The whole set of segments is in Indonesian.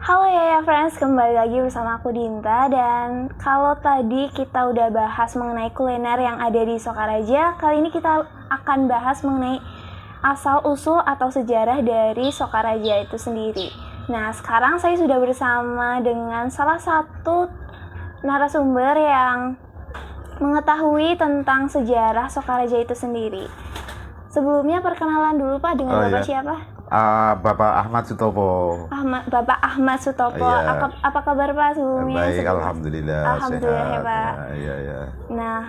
Halo ya friends, kembali lagi bersama aku Dinta. Dan kalau tadi kita udah bahas mengenai kuliner yang ada di Sokaraja, kali ini kita akan bahas mengenai asal-usul atau sejarah dari Sokaraja itu sendiri. Nah, sekarang saya sudah bersama dengan salah satu narasumber yang mengetahui tentang sejarah Sokaraja itu sendiri. Sebelumnya perkenalan dulu Pak, dengan Bapak siapa? Bapak Ahmad Sutopo. Bapak Ahmad Sutopo. Iya. Apa kabar Pak sebelumnya? Baik, alhamdulillah. Alhamdulillah ya Sehat. Pak. Iya. Nah,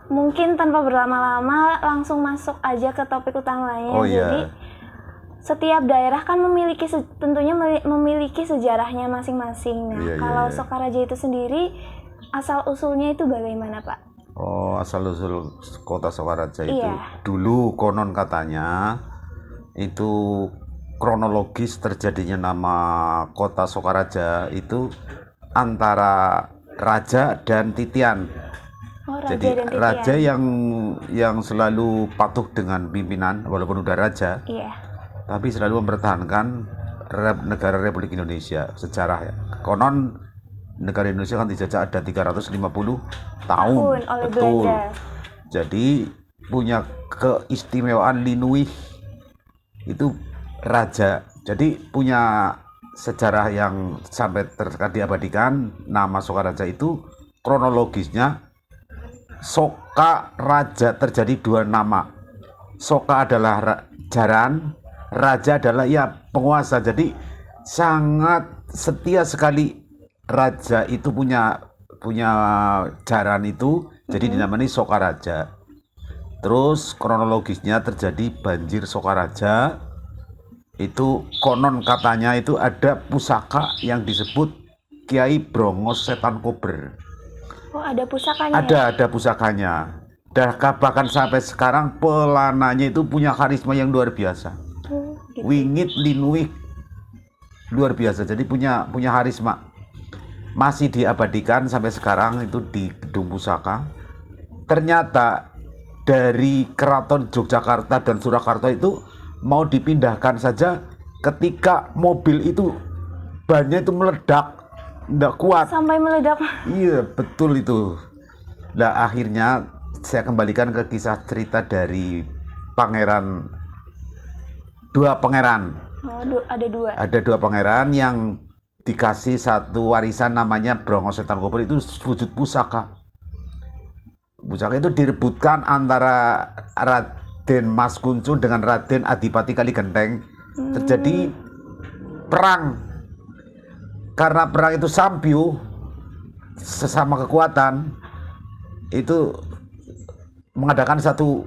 mungkin tanpa berlama-lama langsung masuk aja ke topik utamanya. Oh, iya. Jadi setiap daerah kan tentunya memiliki sejarahnya masing-masing. Nah, kalau Sokaraja itu sendiri asal usulnya itu bagaimana Pak? Oh, asal usul kota Sokaraja itu Iya. dulu konon katanya itu kronologis terjadinya nama kota Sokaraja itu antara raja dan titian. Oh, raja Jadi dan titian. raja yang selalu patuh dengan pimpinan walaupun udah raja. Iya. Tapi selalu mempertahankan negara Republik Indonesia. Sejarah ya. Konon negara Indonesia kan dijajah ada 350 tahun. Oleh Betul. Belanda. Jadi punya keistimewaan Linuih itu raja. Jadi punya sejarah yang sampai diabadikan. Nama Sokaraja itu kronologisnya Soka Raja, terjadi dua nama. Soka adalah jaran, raja adalah ya penguasa. Jadi sangat setia sekali raja itu punya jaran itu, jadi dinamai Sokaraja. Terus kronologisnya terjadi banjir Sokaraja. Itu konon katanya itu ada pusaka yang disebut Kiai Brongos Setan Kober. Oh, ada pusakanya. Ada pusakanya. Dan bahkan sampai sekarang pelananya itu punya karisma yang luar biasa. Gitu. Wingit Linuih luar biasa. Jadi punya karisma. Masih diabadikan sampai sekarang itu di Gedung Pusaka. Ternyata dari Keraton Yogyakarta dan Surakarta itu mau dipindahkan saja, ketika mobil itu bannya itu meledak, tidak kuat. Sampai meledak. Iya, betul itu. Nah, akhirnya saya kembalikan ke kisah cerita dari dua pangeran. Oh, ada dua. Ada dua pangeran yang dikasih satu warisan namanya Brongos Setan Kober, itu wujud pusaka. Pusaka itu direbutkan antara Raden Mas Kuncung dengan Raden Adipati Kaligenteng. Terjadi perang. Karena perang itu sampiu, sesama kekuatan, itu mengadakan satu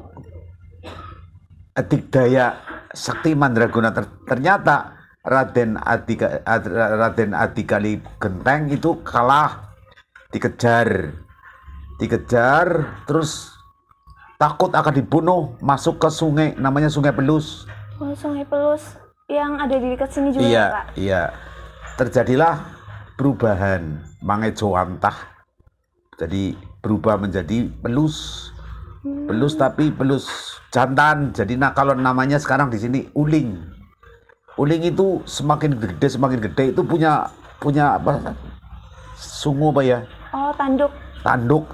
dikdaya sakti mandraguna. Ternyata Raden Adi Kaligenteng itu kalah, dikejar, terus takut akan dibunuh, masuk ke sungai namanya Sungai Pelus. Oh, Sungai Pelus yang ada di dekat sini juga Iya, Pak? Iya. Terjadilah perubahan Mangejo Antah. Jadi berubah menjadi pelus. Pelus tapi pelus jantan. Jadi kalau namanya sekarang di sini uling. Uling itu semakin gede itu punya apa? Sungu apa ya? Oh, tanduk.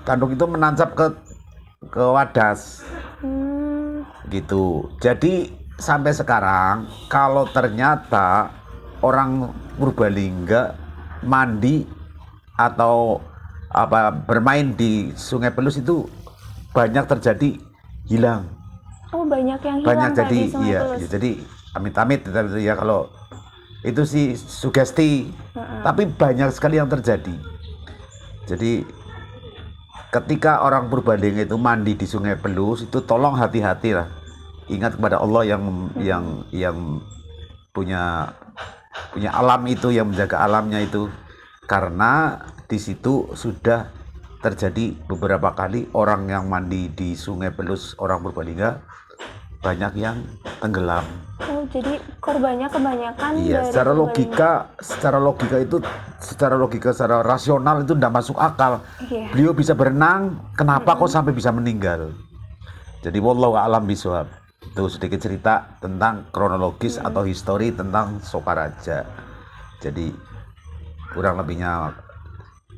Tanduk itu menancap ke wadas. Gitu. Jadi sampai sekarang kalau ternyata orang Purbalingga mandi atau bermain di Sungai Pelus itu banyak terjadi hilang. Oh, banyak yang hilang Banyak Pak, jadi di Sungai iya, Pelus. jadi amit-amit ya kalau itu sih sugesti. Tapi banyak sekali yang terjadi. Jadi ketika orang Purbalingga itu mandi di Sungai Pelus itu tolong hati-hati lah. Ingat kepada Allah yang punya alam itu, yang menjaga alamnya itu. Karena di situ sudah terjadi beberapa kali orang yang mandi di Sungai Pelus, orang Purbalingga, banyak yang tenggelam. Oh, jadi korbannya kebanyakan Iya, dari secara logika, secara rasional itu tidak masuk akal. Iya. Beliau bisa berenang, kenapa kok sampai bisa meninggal? Jadi wallahu a'lam bishawab. Itu sedikit cerita tentang kronologis atau histori tentang Sokaraja. Jadi kurang lebihnya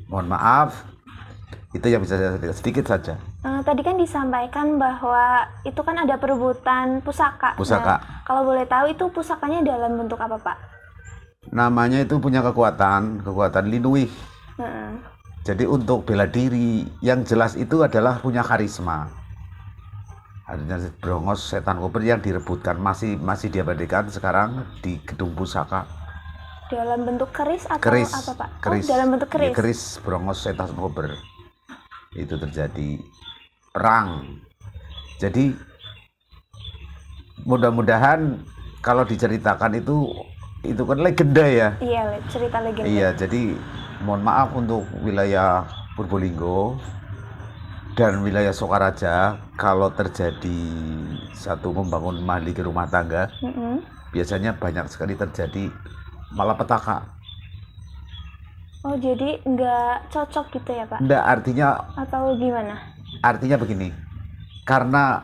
mohon maaf. Itu yang bisa saya sampaikan sedikit saja. Tadi kan disampaikan bahwa itu kan ada perebutan pusaka. Pusaka. Nah, kalau boleh tahu itu pusakanya dalam bentuk apa, Pak? Namanya itu punya kekuatan linuih. Heeh. Jadi untuk bela diri, yang jelas itu adalah punya karisma. Artinya brongos setan kober yang direbutkan masih diabadikan sekarang di gedung pusaka. Dalam bentuk keris atau Keris, apa, Pak? keris. Oh, dalam bentuk keris. Ya, keris brongos setan kober. Itu terjadi perang. Jadi mudah-mudahan kalau diceritakan itu kan legenda ya. Iya, cerita legenda. Iya, jadi mohon maaf untuk wilayah Purbolinggo dan wilayah Sokaraja kalau terjadi satu membangun mahli rumah tangga, biasanya banyak sekali terjadi malapetaka. Oh, jadi nggak cocok gitu ya, Pak? Nggak, artinya Atau gimana? Artinya begini, karena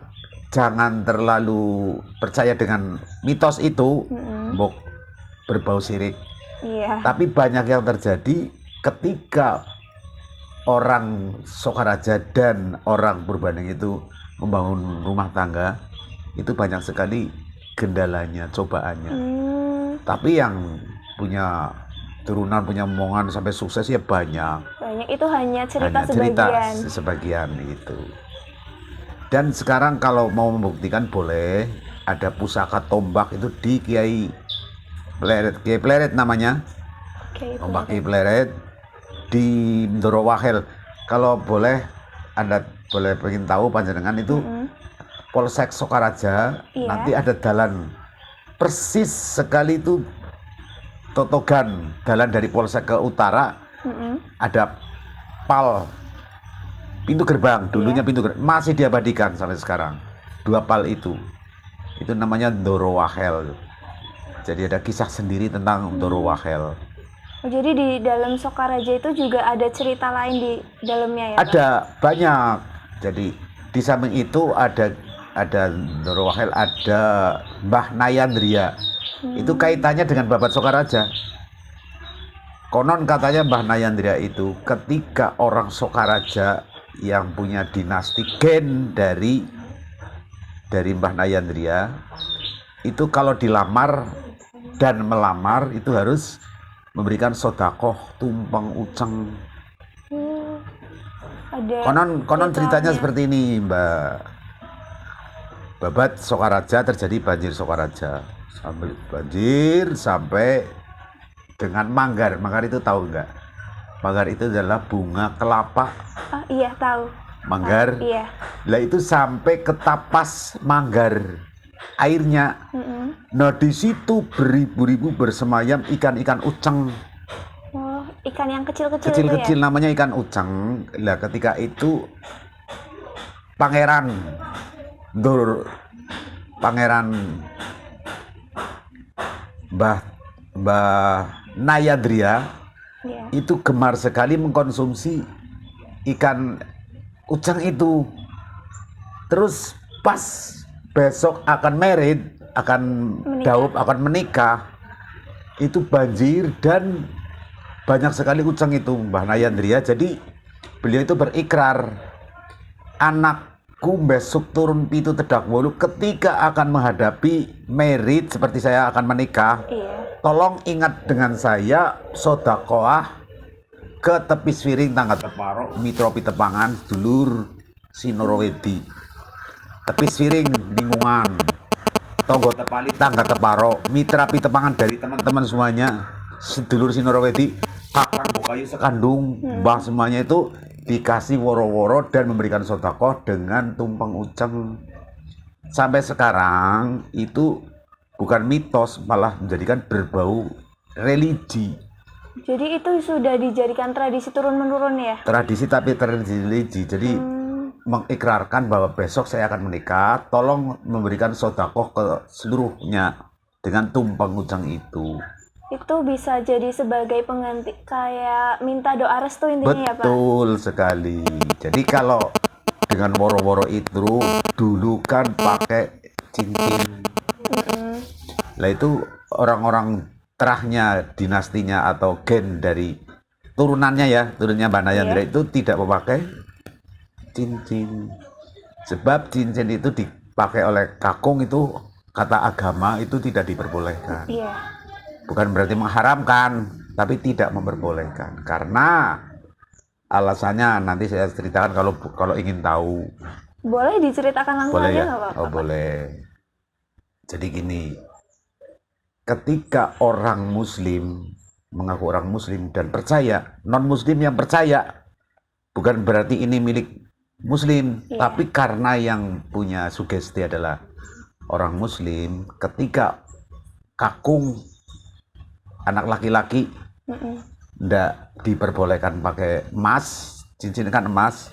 jangan terlalu percaya dengan mitos itu, mbok berbau sirik. Iya. Tapi banyak yang terjadi ketika orang Sokaraja dan orang Purbalingga itu membangun rumah tangga, itu banyak sekali kendalanya, cobaannya. Tapi yang punya turunan, punya omongan sampai sukses ya banyak. Itu hanya cerita sebagian itu. Dan sekarang kalau mau membuktikan boleh, ada pusaka tombak itu di Kiai Pleret namanya. Tombak Kiai Pleret di Ndoro Wahel. Kalau boleh Anda boleh pengen tahu panjenengan itu Polsek Sokaraja, nanti ada dalan persis sekali itu totogan dalan dari Polsek ke utara, ada pal pintu gerbang, dulunya pintu gerbang masih diabadikan sampai sekarang. 2 pal itu namanya Ndoro Wahel. Jadi ada kisah sendiri tentang Ndoro Wahel. Oh, jadi di dalam Sokaraja itu juga ada cerita lain di dalamnya ya, Pak? Ada banyak. Jadi di samping itu ada Ndoro Wahel, ada Mbah Nayandria. Itu kaitannya dengan babat Sokaraja. Konon katanya Mbah Nayandria itu ketika orang Sokaraja yang punya dinasti gen dari Mbah Nayandria itu kalau dilamar dan melamar itu harus memberikan sodakoh tumpeng uceng. Konon ceritanya seperti ini, Mbak. Babat Sokaraja terjadi banjir Sokaraja. Sampai banjir sampai dengan manggar. Manggar itu tahu enggak? Manggar itu adalah bunga kelapa. Oh iya, tahu. Manggar. Iya. Lah itu sampai ke tapas manggar airnya. Nah di situ beribu-ribu bersemayam ikan-ikan uceng. Oh, ikan yang kecil-kecil. Kecil-kecil ya? Namanya ikan uceng. Lah ketika itu Pangeran Mbah Nayandria itu gemar sekali mengkonsumsi ikan uceng itu. Terus pas besok akan akan menikah, itu banjir dan banyak sekali uceng itu Mbah Nayandria. Jadi beliau itu berikrar, anakku besok turun pitu tedak wolu ketika akan menghadapi merit seperti saya akan menikah. Tolong ingat dengan saya sodakoah ke tepi swiring tangga teparo mitra pitepangan dulur Sinorowedi. Tepi swiring lingkungan tonggo tepali tangga teparo mitra pitepangan dari teman-teman semuanya sedulur Sinorowedi kakang Bokayu sekandung mbah semuanya itu dikasih woro-woro dan memberikan sodakoh dengan tumpeng uceng. Sampai sekarang itu bukan mitos, malah menjadikan berbau religi. Jadi itu sudah dijadikan tradisi turun-menurun ya? Tradisi tapi tradisi religi. Jadi mengikrarkan bahwa besok saya akan menikah, tolong memberikan sodakoh ke seluruhnya dengan tumpeng uceng itu. Itu bisa jadi sebagai pengganti kayak minta doa restu intinya. Betul, ya Pak? Betul sekali. Jadi kalau dengan woro-woro itu dulu kan pakai cincin. Lah itu orang-orang terahnya, dinastinya atau gen dari turunannya ya, turunnya Mbak Nayandra itu tidak memakai cincin. Sebab cincin itu dipakai oleh kakung, itu kata agama itu tidak diperbolehkan. Bukan berarti mengharamkan, tapi tidak memperbolehkan. Karena alasannya nanti saya ceritakan kalau ingin tahu. Boleh diceritakan langsung boleh aja ya? nggak Pak? Oh boleh. Jadi gini, ketika orang muslim mengaku orang muslim dan percaya, non muslim yang percaya, bukan berarti ini milik muslim, tapi karena yang punya sugesti adalah orang muslim, ketika kakung anak laki-laki ndak diperbolehkan pakai emas, cincin kan emas,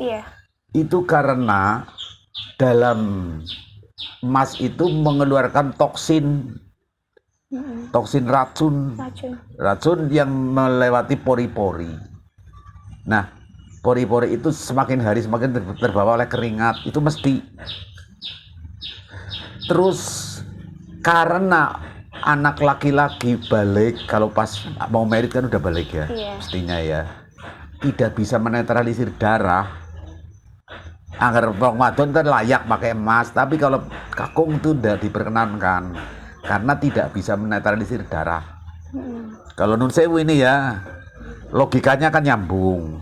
itu karena dalam emas itu mengeluarkan toksin racun yang melewati pori-pori. Nah, pori-pori itu semakin hari semakin terbawa oleh keringat, itu mesti. Terus karena anak laki-laki balik, kalau pas mau merit kan udah balik ya, mestinya ya, tidak bisa menetralisir darah. Agar Ramadan kan layak pakai emas, tapi kalau kakung itu tidak diperkenankan karena tidak bisa menetralisir darah. Kalau Nun Sewu ini ya, logikanya kan nyambung.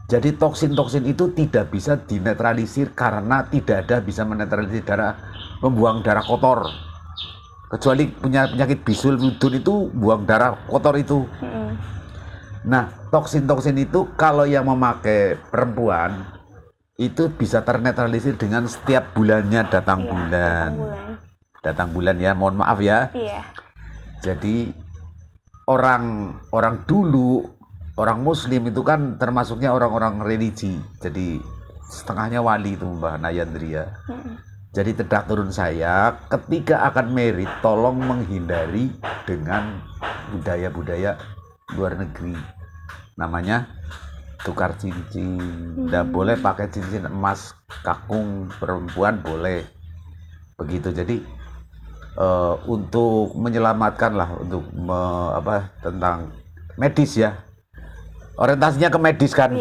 Jadi toksin-toksin itu tidak bisa dinetralisir karena tidak ada bisa menetralisir darah, membuang darah kotor. Kecuali punya penyakit bisul wudun itu buang darah kotor itu. Nah, toksin-toksin itu kalau yang memakai perempuan itu bisa ternetralisir dengan setiap bulannya datang bulan. Datang bulan ya, mohon maaf ya. Jadi orang dulu, orang muslim itu kan termasuknya orang-orang religi. Jadi setengahnya wali itu Mbak Nayandria. Jadi tedak turun saya ketika akan merit tolong menghindari dengan budaya-budaya luar negeri. Namanya tukar cincin, nggak boleh pakai cincin emas kakung perempuan boleh begitu. Jadi untuk menyelamatkan lah, untuk tentang medis ya, orientasinya ke medis kan.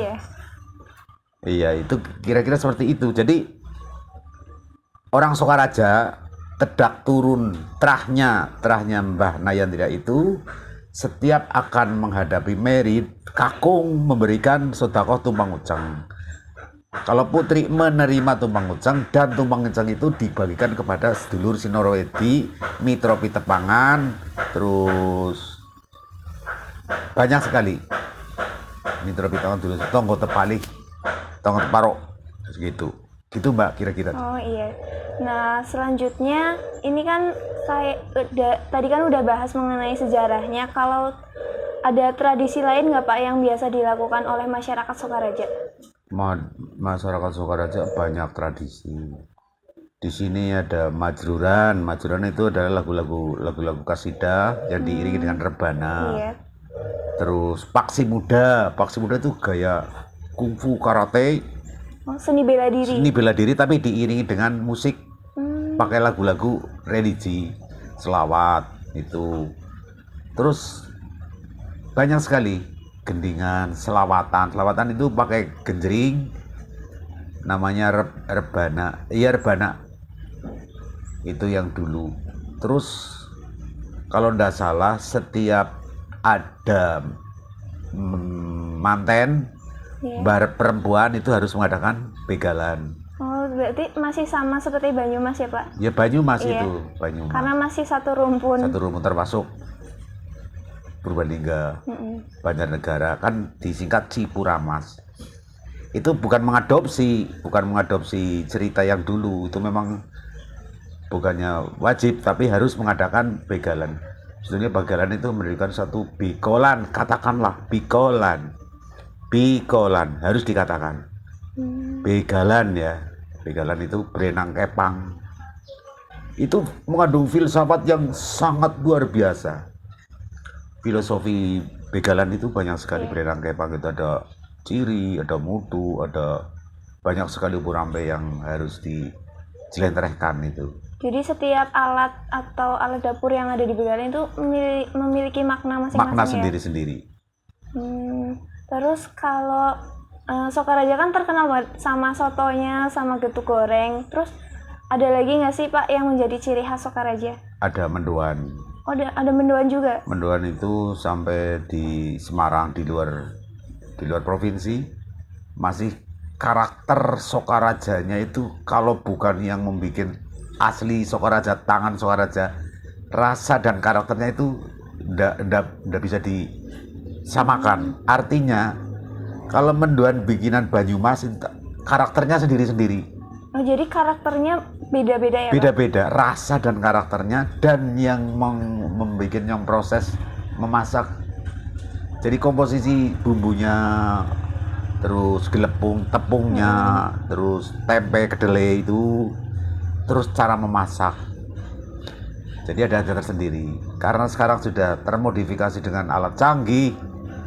Iya itu kira-kira seperti itu. Jadi orang Sokaraja tedak turun terahnya Mbah Nayandra itu setiap akan menghadapi merit, kakung memberikan sedekah tumpang ucang. Kalau putri menerima tumpang ucang, dan tumpang ucang itu dibagikan kepada sedulur Sinorowedi, Mitra Pitepangan, terus banyak sekali. Mitra Pitepangan dulu, Tonggo Tepali, Tonggo Teparok, gitu. Gitu Mbak kira-kira. Oh iya. Nah selanjutnya ini kan tadi kan udah bahas mengenai sejarahnya. Kalau ada tradisi lain nggak Pak yang biasa dilakukan oleh masyarakat Sokaraja? Masyarakat Sokaraja banyak tradisi. Di sini ada majruran. Majruran itu adalah lagu-lagu kasidah yang diiringi dengan rebana. Terus paksi muda itu gaya kungfu karate. Seni bela diri. Seni bela diri tapi diiringi dengan musik, pakai lagu-lagu religi, selawat itu. Terus banyak sekali gendingan, selawatan itu pakai genjring, namanya rebana. Iya rebana itu yang dulu. Terus kalau ndak salah setiap ada manten bar perempuan itu harus mengadakan begalan. Oh, berarti masih sama seperti Banyumas ya Pak? Ya Banyumas itu, Banyumas. Karena masih satu rumpun. Satu rumpun termasuk Purbalingga, Banjarnegara, kan disingkat Cipuramas. Itu bukan mengadopsi cerita yang dulu, itu memang bukannya wajib, tapi harus mengadakan begalan. Sebetulnya begalan itu memberikan satu bikolan, katakanlah bikolan harus dikatakan begalan ya. Begalan itu berenang kepang, itu mengandung filsafat yang sangat luar biasa. Filosofi begalan itu banyak sekali. Berenang kepang itu ada ciri, ada mutu, ada banyak sekali umpur rampe yang harus dijelentrehkan itu. Jadi setiap alat atau alat dapur yang ada di Begalan itu memiliki makna masing-masing Makna ya? sendiri-sendiri. Terus kalau Sokaraja kan terkenal banget sama sotonya, sama getuk goreng. Terus ada lagi nggak sih Pak yang menjadi ciri khas Sokaraja? Ada mendoan. Oh, ada mendoan juga? Mendoan itu sampai di Semarang, di luar provinsi, masih karakter Sokarajanya itu kalau bukan yang membuat asli Sokaraja, tangan Sokaraja, rasa dan karakternya itu ndak bisa disamakan. Artinya kalau mendoan bikinan Banyumas karakternya sendiri-sendiri. Oh, jadi karakternya beda-beda ya, Pak? Beda-beda rasa dan karakternya, dan yang membuat yang proses memasak. Jadi komposisi bumbunya, terus gelepung, tepungnya, terus tempe, kedelai itu, terus cara memasak. Jadi ada tersendiri. Karena sekarang sudah termodifikasi dengan alat canggih.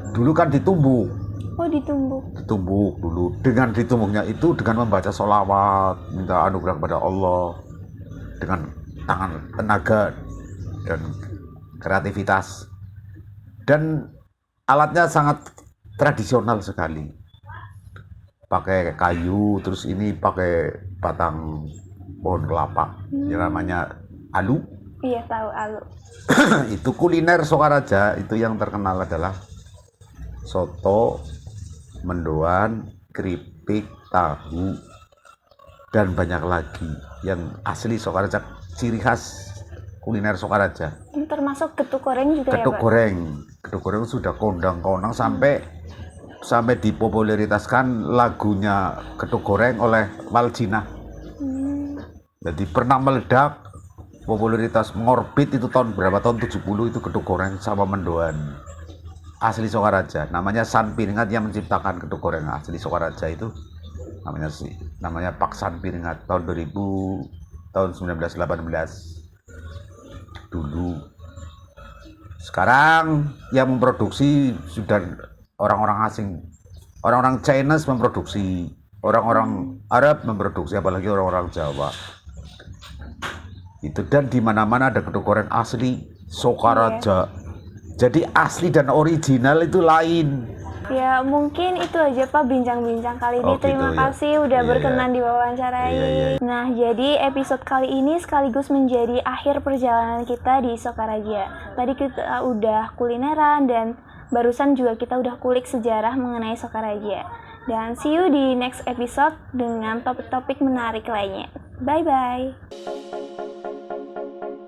Dulu kan ditumbuk. Oh, ditumbuk. Ditumbuk dulu. Dengan ditumbuknya itu dengan membaca sholawat, minta anugerah kepada Allah, dengan tangan, tenaga, dan kreativitas. Dan alatnya sangat tradisional sekali. Pakai kayu, terus ini pakai batang pohon kelapa. Yang namanya alu. Iya, tahu alu. Itu kuliner Sokaraja itu yang terkenal adalah soto, mendoan, keripik, tahu, dan banyak lagi yang asli Sokaraja, ciri khas kuliner Sokaraja. Termasuk getuk goreng juga Getuk ya, Pak? Getuk goreng sudah kondang-kondang sampai dipopularitaskan lagunya Getuk Goreng oleh Waljina. Jadi pernah meledak, popularitas mengorbit itu tahun berapa, tahun 70 itu Getuk Goreng sama mendoan asli Sokaraja. Namanya San Piringat yang menciptakan Getuk Goreng asli Sokaraja itu namanya Pak San Piringat tahun 1918 dulu. Sekarang yang memproduksi sudah orang-orang asing, orang-orang Chinese memproduksi, orang-orang Arab memproduksi, apalagi orang-orang Jawa. Itu, dan di mana-mana ada getuk goreng asli Sokaraja. Jadi asli dan original itu lain. Ya, mungkin itu aja Pak bincang-bincang kali ini. Terima kasih udah berkenan diwawancarai. Nah, jadi episode kali ini sekaligus menjadi akhir perjalanan kita di Sokaraja. Tadi kita udah kulineran dan barusan juga kita udah kulik sejarah mengenai Sokaraja. Dan see you di next episode dengan topik-topik menarik lainnya. Bye-bye.